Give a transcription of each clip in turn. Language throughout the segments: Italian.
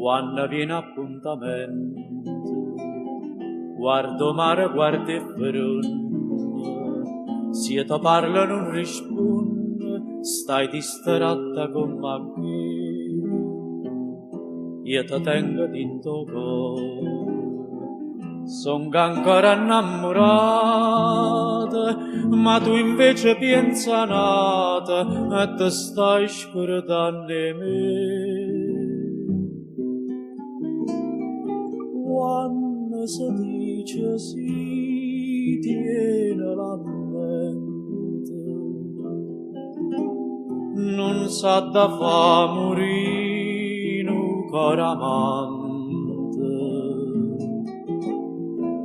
quando viene appuntamento, guardo mare, guardo e front, se ti parla non rispondo, stai distratta con me. Io ti tengo dentro cuore, son ancora innamorata, ma tu invece pensa nata e ti stai scordando di me. Quando si dice si tiene la mente, non sa da fa morire un cuore amante.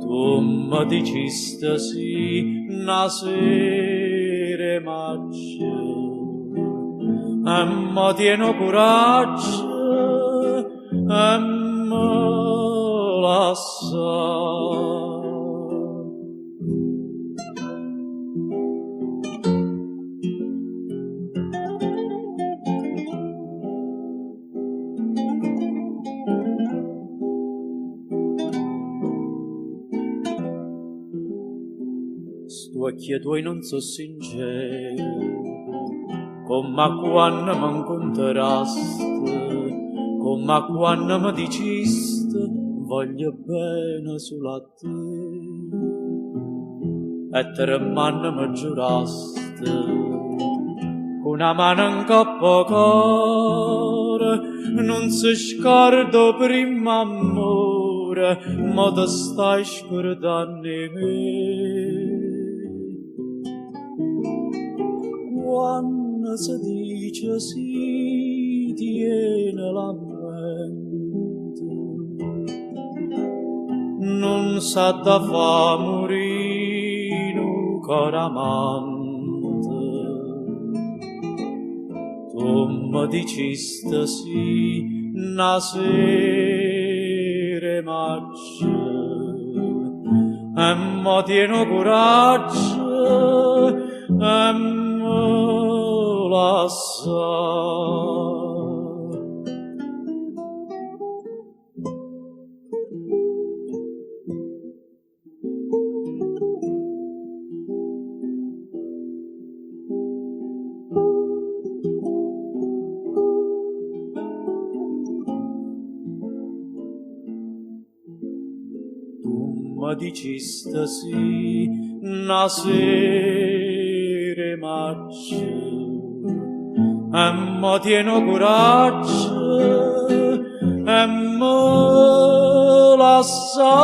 Tu mi dicesti sì una sera maggio e mi tieno coraggio e mi lascia. Stu occhi tuoi non so sinceri, come quando mi incontrasti, come quando mi dicesti voglio bene solo a te. E tre mani mi giurasti, con una mano in coppa cuore, non si scorda prima amore, ma ti stai scordando di me. Quando si dice si tiene la mente, non sa da fa morire un cuore amante. Tu mi dicesti sì una sera maggio e mi tieno coraggio e mi lascia. Mi dicesti sì una sera maggio e mi tieno coraggio e mi lascia.